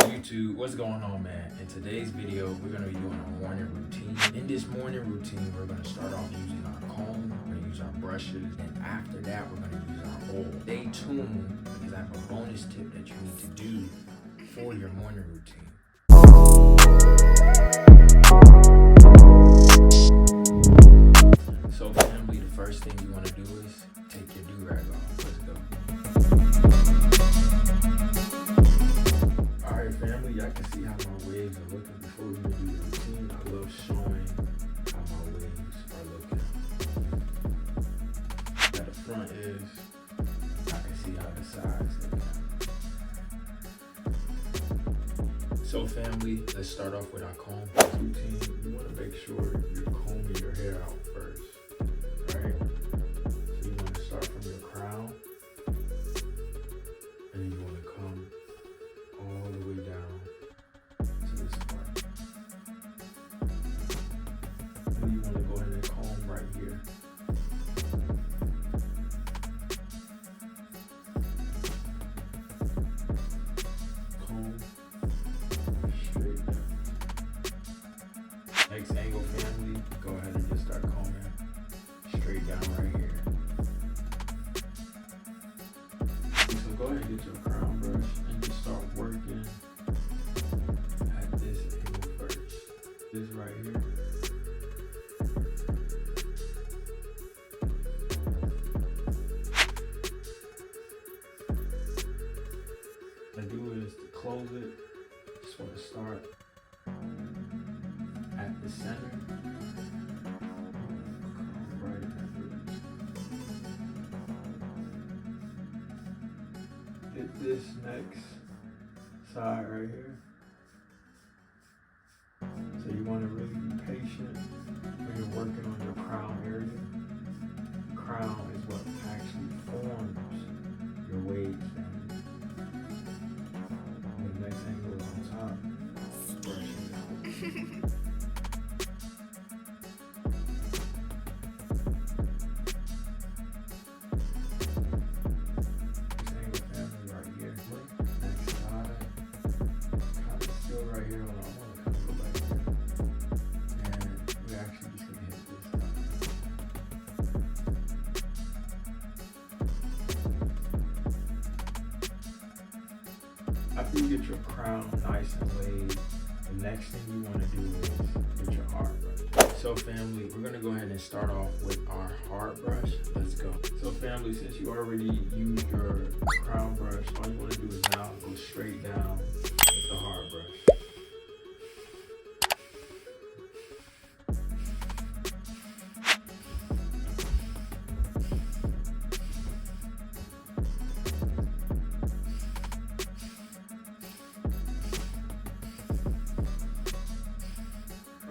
YouTube, what's going on, man? In today's video, we're going to be doing a morning routine. In this morning routine, we're going to start off using our comb, we're going to use our brushes, and after that, we're going to use our oil. Stay tuned because I have a bonus tip that you need to do for your morning routine. So family, the first thing you want to do is take your do-rag off. Let's go. Alright family, y'all can see how my waves are looking before we do the routine. I love showing how my waves are looking. At the front is, I can see how the sides look. So family, let's start off with our comb routine. You want to make sure you're combing your hair out first. Right? So you want to start from your crown, and then you want to come all the way down to this part. And then you want to go ahead and comb right here. Comb straight down. Next angle, family, go ahead and just start combing straight down right here. So go ahead and get your crown brush and just start working at this angle first. This right here. What I do is to close it, just want to start at the center. Hit this next side right here. So you want to really be patient when you're working on your crown area. The crown is what actually forms your waves. And the next angle is on top. Brush it out. Right here, hold on, I want to kind of go back here. And we're actually just going to hit this down. After you get your crown nice and laid, the next thing you want to do is get your hard brush. So family, we're going to go ahead and start off with our hard brush. Let's go. So family, since you already used your crown brush, all you want to do is now go straight down with the hard brush.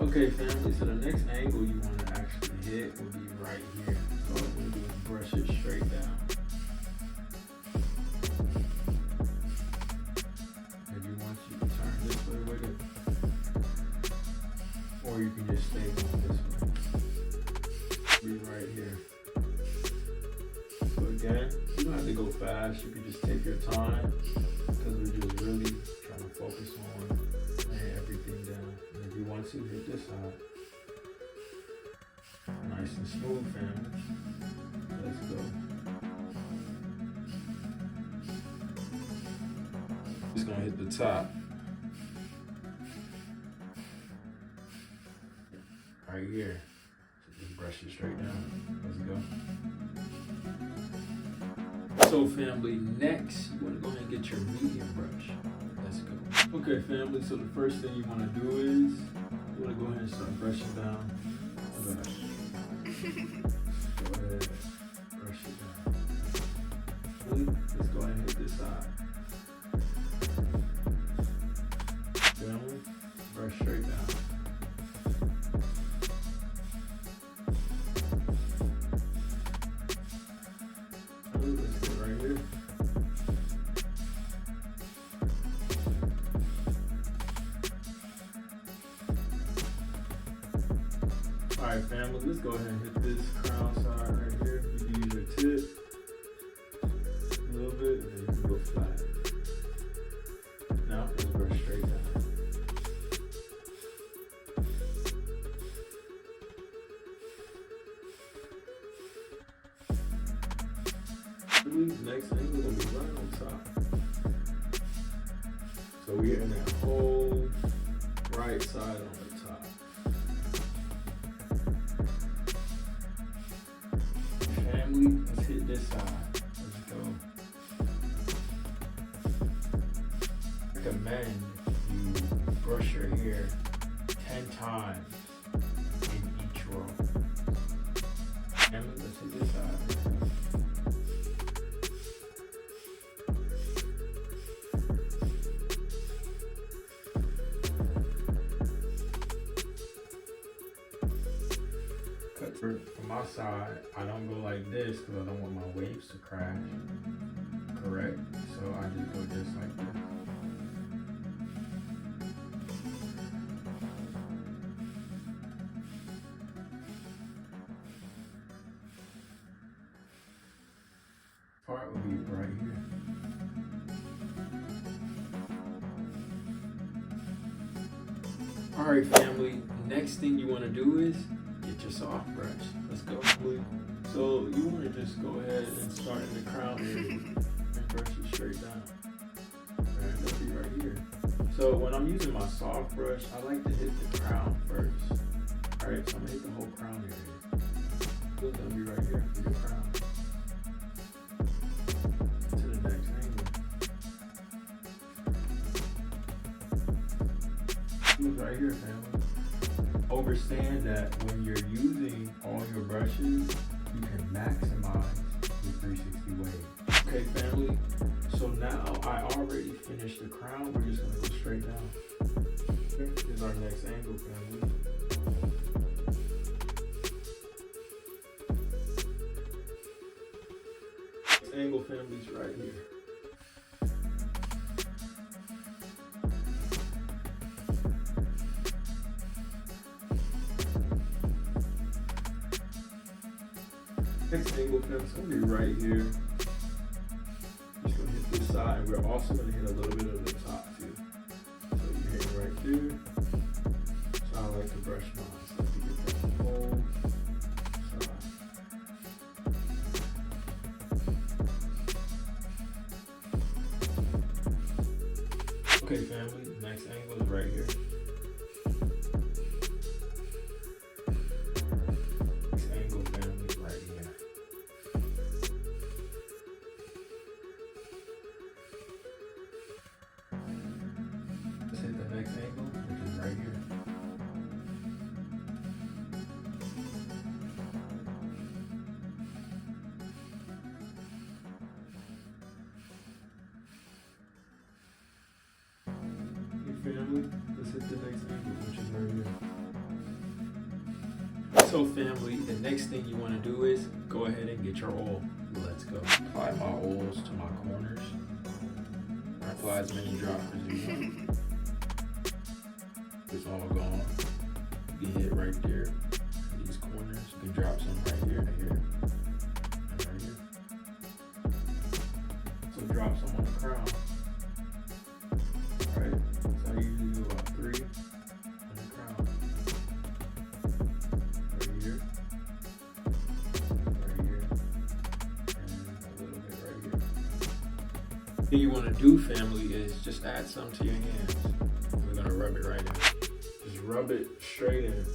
Okay family, so the next angle you want to actually hit will be right here. So all I'm going to do is brush it straight down. If you want, you can turn this way with it. Or you can just stay going this way. Be right here. So again, you don't have to go fast. You can just take your time because we're just really trying to focus on laying everything down. And if you want to, hit this side. Nice and smooth, family. Let's go. Just gonna hit the top. Right here. So just brush it straight down. Let's go. So family, next you want to go ahead and get your medium brush. Let's go. Okay family, so the first thing you want to do is you want to go ahead and start brushing down the brush. Go ahead, brush it down. Let's go ahead and hit this side. Family, brush straight down. Let's go right here. Alright family, let's go ahead and hit this crown side right here. You can use your tip a little bit and then you can go flat. Now let's brush next angle will be right on top. So we're in that whole right side on the top. Family, let's hit this side. Let's go. I recommend you brush your hair 10 times in each row. Family, let's hit this side. For my side, I don't go like this because I don't want my waves to crash. Correct? So I just go just like this. Part will be right here. Alright family, next thing you want to do is get your soft brush. Let's go. So you want to just go ahead and start in the crown area and brush it straight down. Alright, that'll be right here. So when I'm using my soft brush, I like to hit the crown first. Alright, so I'm gonna hit the whole crown area. So that'll be right here for your crown. To the next angle. Move right here, family. Understand that when you're using all your brushes, you can maximize your 360 wave. Okay, family. So now I already finished the crown. We're just gonna go straight down. Okay, this is our next angle, family. This angle, family's right here. Next angle, fam, it's gonna be right here. Just gonna hit this side, and we're also gonna hit a little bit of the top too. So you're hitting right there. So I like to brush mine, so to get that whole side. Okay, family, next angle is right here. Next angle, which is right here. Okay, family, let's hit the next angle, which is right here. So family, the next thing you want to do is go ahead and get your oil. Let's go. Apply my oils to my corners. Apply as many drops as you want. It's all gone. You can hit right there, these corners. You can drop some right here, and right here. So drop some on the crown. Alright, so I usually do about 3 on the crown. Right here, and a little bit right here. What you want to do, family, is just add some to your hands. We're going to rub it right in. Just rub it straight in.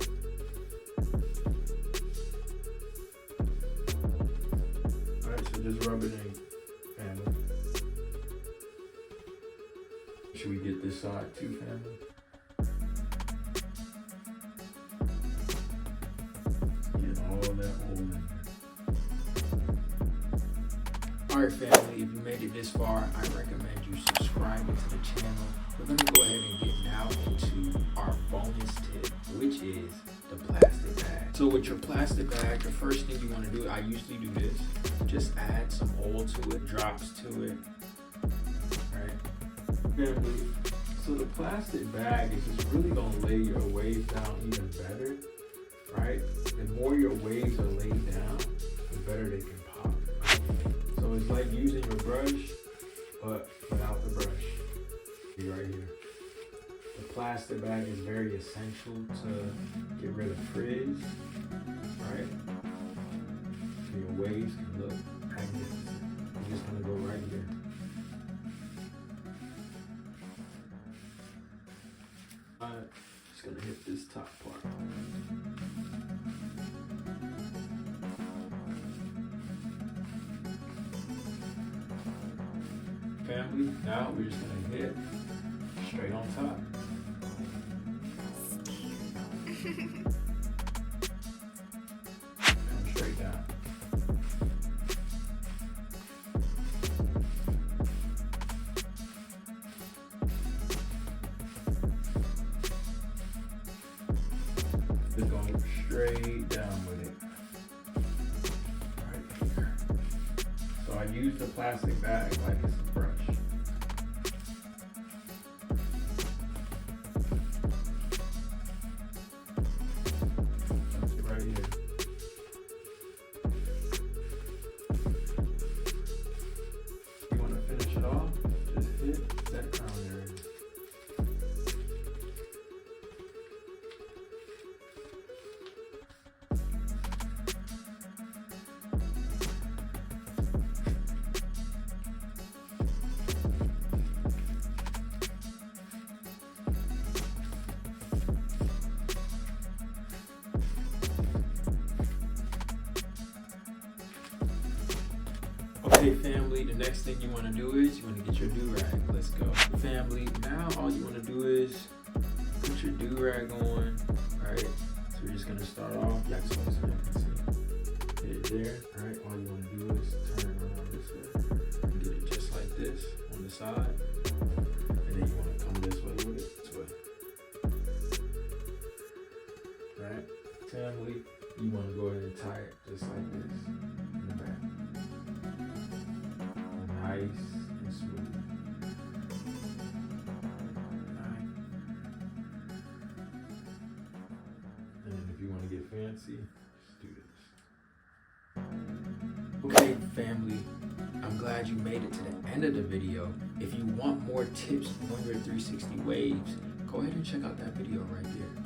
Alright, so just rub it in, family. Should we get this side too, family? Get all that oil in there. Alright, family, if you made it this far, I recommend you subscribing to the channel. We're going to go ahead and get now into our bonus tip, which is the plastic bag. So with your plastic bag, the first thing you want to do, I usually do this, just add some oil to it, drops to it, right? Family, so the plastic bag is just really going to lay your waves down even better, right? The more your waves are laid down, the better they can pop. So it's like using your brush, but without the brush. Be right here. The plastic bag is very essential to get rid of frizz, right? So your waves can look magnificent. You just gonna go right here. Alright, just gonna hit this top part. Family, now we're just gonna hit straight on top. Come straight down. Just going straight down with it. Right here. So I use the plastic bag like it's a brush. Right here. You want to finish it off? Just hit that crown area. Okay, family, the next thing you want to do is you want to get your do-rag. Let's go. Family, now all you want to do is put your do-rag on, right? So we're just going to start off, so you can see. Hit it there, right? All you want to do is turn it around this way. And get it just like this on the side. And then you want to come this way with it, this way. Right? Family, you want to go ahead and tie it just like this in the back. Nice and smooth. Right. And then if you want to get fancy, just do this. Okay, family, I'm glad you made it to the end of the video. If you want more tips on your 360 waves, go ahead and check out that video right there.